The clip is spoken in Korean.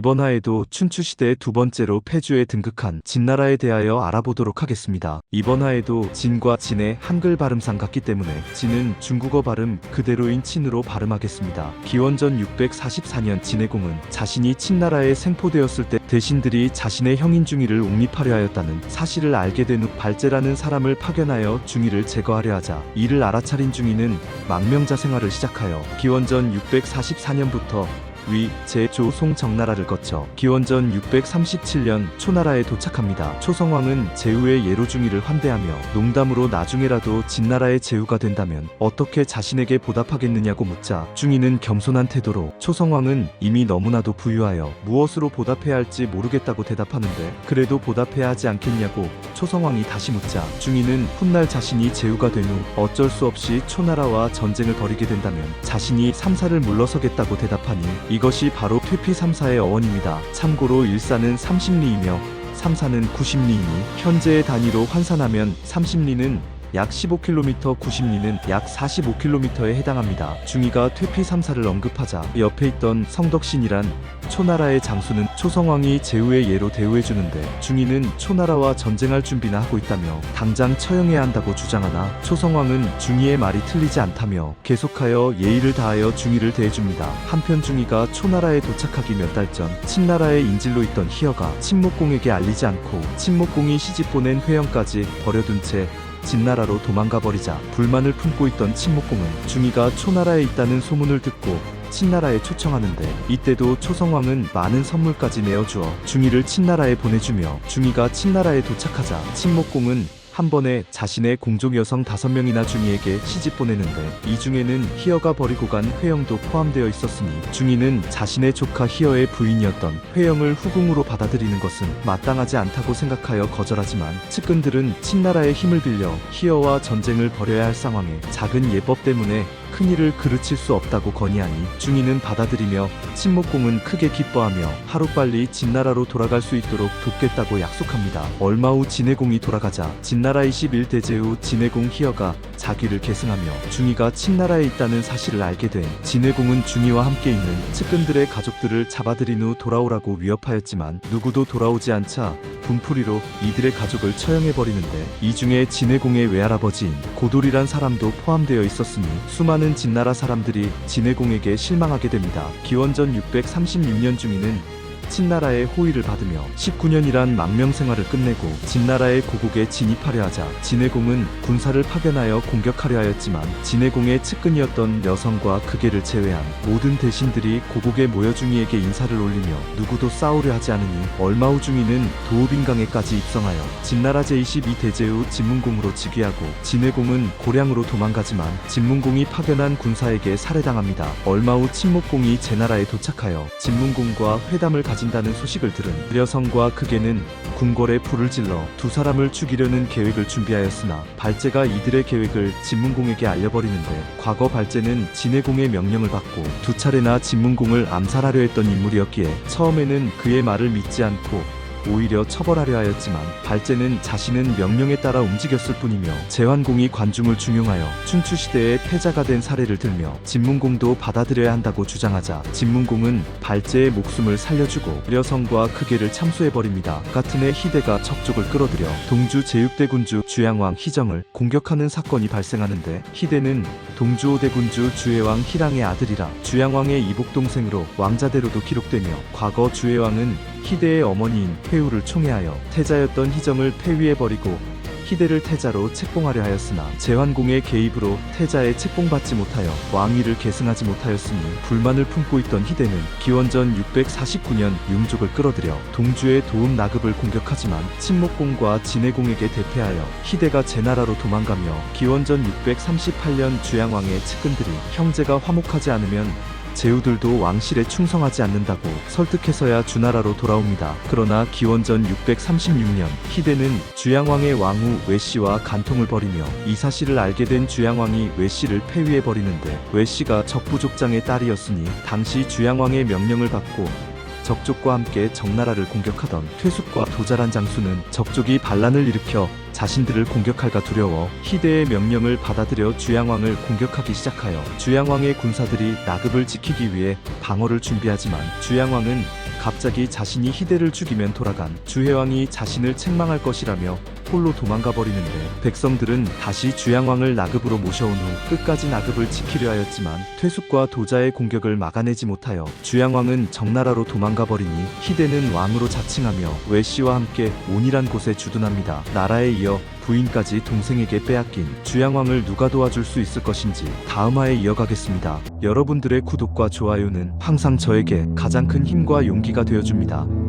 이번 화에도 춘추시대의 두 번째로 폐주에 등극한 진나라에 대하여 알아보도록 하겠습니다. 이번 화에도 진과 진의 한글 발음상 같기 때문에 진은 중국어 발음 그대로인 친으로 발음하겠습니다. 기원전 644년 진해공은 자신이 친나라에 생포되었을 때 대신들이 자신의 형인 중이를 옹립하려 하였다는 사실을 알게 된 후 발제라는 사람을 파견하여 중이를 제거하려 하자 이를 알아차린 중이는 망명자 생활을 시작하여 기원전 644년부터 위, 제, 조, 송, 정나라를 거쳐 기원전 637년 초나라에 도착합니다. 초성왕은 제후의 예로 중이를 환대하며 농담으로 나중에라도 진나라의 제후가 된다면 어떻게 자신에게 보답하겠느냐고 묻자 중이는 겸손한 태도로 초성왕은 이미 너무나도 부유하여 무엇으로 보답해야 할지 모르겠다고 대답하는데 그래도 보답해야 하지 않겠냐고 초성왕이 다시 묻자 중이는 훗날 자신이 제후가 된 후 어쩔 수 없이 초나라와 전쟁을 벌이게 된다면 자신이 삼사를 물러서겠다고 대답하니 이것이 바로 퇴피삼사의 어원입니다. 참고로 일사는 30리이며 삼사는 90리이니 현재의 단위로 환산하면 30리는 약 15km, 90리는 약 45km에 해당합니다. 중이가 퇴피삼사를 언급하자 옆에 있던 성덕신이란 초나라의 장수는 초성왕이 제후의 예로 대우해주는데 중이는 초나라와 전쟁할 준비나 하고 있다며 당장 처형해야 한다고 주장하나 초성왕은 중이의 말이 틀리지 않다며 계속하여 예의를 다하여 중이를 대해줍니다. 한편 중이가 초나라에 도착하기 몇 달 전 친나라의 인질로 있던 희여가 친목공에게 알리지 않고 친목공이 시집 보낸 회영까지 버려둔 채 진나라로 도망가 버리자 불만을 품고 있던 친목공은 중이가 초나라에 있다는 소문을 듣고 친나라에 초청하는데 이때도 초성왕은 많은 선물까지 내어주어 중이를 친나라에 보내주며 중이가 친나라에 도착하자 친목공은 한 번에 자신의 공족 여성 5명이나 중이에게 시집 보내는데 이 중에는 희여가 버리고 간 회영도 포함되어 있었으니 중이는 자신의 조카 희여의 부인이었던 회영을 후궁으로 받아들이는 것은 마땅하지 않다고 생각하여 거절하지만 측근들은 친나라의 힘을 빌려 희여와 전쟁을 벌여야 할 상황에 작은 예법 때문에 큰일을 그르칠 수 없다고 건의하니 중이는 받아들이며 친목공은 크게 기뻐하며 하루빨리 진나라로 돌아갈 수 있도록 돕겠다고 약속합니다. 얼마 후 진해공이 돌아가자 진나라 21대제 후 진해공 희여가 자기를 계승하며 중이가 친나라에 있다는 사실을 알게 된 진해공은 중이와 함께 있는 측근들의 가족들을 잡아들인 후 돌아오라고 위협하였지만 누구도 돌아오지 않자 분풀이로 이들의 가족을 처형해버리는데 이 중에 진해공의 외할아버지인 고돌이란 사람도 포함되어 있었으니 수많은 진나라 사람들이 진해공에게 실망하게 됩니다. 기원전 636년 중이는 친나라의 호의를 받으며 19년이란 망명생활을 끝내고 진나라의 고국에 진입하려 하자 진해공은 군사를 파견하여 공격하려 하였지만 진해공의 측근이었던 여성과 그계를 제외한 모든 대신들이 고국에 모여 중이에게 인사를 올리며 누구도 싸우려 하지 않으니 얼마 후 중이는 도우빈강에까지 입성하여 진나라 제22대제 후 진문공으로 즉위하고 진해공은 고량으로 도망가지만 진문공이 파견한 군사에게 살해당합니다. 얼마 후 친목공이 제나라에 도착하여 진문공과 회담을 가진다는 소식을 들은 려성과 그계는 궁궐에 불을 질러 두 사람을 죽이려는 계획을 준비하였으나 발제가 이들의 계획을 진문공에게 알려버리는데 과거 발제는 진해공의 명령을 받고 두 차례나 진문공을 암살하려 했던 인물이었기에 처음에는 그의 말을 믿지 않고 오히려 처벌하려 하였지만 발제는 자신은 명령에 따라 움직였을 뿐이며 제환공이 관중을 중용하여 춘추시대의 패자가 된 사례를 들며 진문공도 받아들여야 한다고 주장하자 진문공은 발제의 목숨을 살려주고 려성과 그계를 참수해버립니다. 같은 해 희대가 적족을 끌어들여 동주 제6대 군주 주양왕 희정을 공격하는 사건이 발생하는데 희대는 동주 5대 군주 주혜왕 희랑의 아들이라 주양왕의 이복동생으로 왕자대로도 기록되며 과거 주혜왕은 희대의 어머니인 회우를 총애하여 태자였던 희정을 폐위해버리고 희대를 태자로 책봉하려 하였으나 제환공의 개입으로 태자에 책봉받지 못하여 왕위를 계승하지 못하였으니 불만을 품고 있던 희대는 기원전 649년 융족을 끌어들여 동주의 도읍 나급을 공격하지만 친목공과 진해공에게 대패하여 희대가 제나라로 도망가며 기원전 638년 주양왕의 측근들이 형제가 화목하지 않으면 제후들도 왕실에 충성하지 않는다고 설득해서야 주나라로 돌아옵니다. 그러나 기원전 636년 희대는 주양왕의 왕후 외씨와 간통을 벌이며 이 사실을 알게 된 주양왕이 외씨를 폐위해버리는데 외씨가 적부족장의 딸이었으니 당시 주양왕의 명령을 받고 적족과 함께 적나라를 공격하던 퇴숙과 도자란 장수는 적족이 반란을 일으켜 자신들을 공격할까 두려워 희대의 명령을 받아들여 주양왕을 공격하기 시작하여 주양왕의 군사들이 나급을 지키기 위해 방어를 준비하지만 주양왕은 갑자기 자신이 희대를 죽이면 돌아간 주해왕이 자신을 책망할 것이라며 홀로 도망가 버리는데 백성들은 다시 주양왕을 나급으로 모셔온 후 끝까지 나급을 지키려 하였지만 퇴숙과 도자의 공격을 막아내지 못하여 주양왕은 정나라로 도망가 버리니 희대는 왕으로 자칭하며 외씨와 함께 온이란 곳에 주둔합니다. 나라에 이어 부인까지 동생에게 빼앗긴 주양왕을 누가 도와줄 수 있을 것인지 다음화에 이어가겠습니다. 여러분들의 구독과 좋아요는 항상 저에게 가장 큰 힘과 용기가 되어줍니다.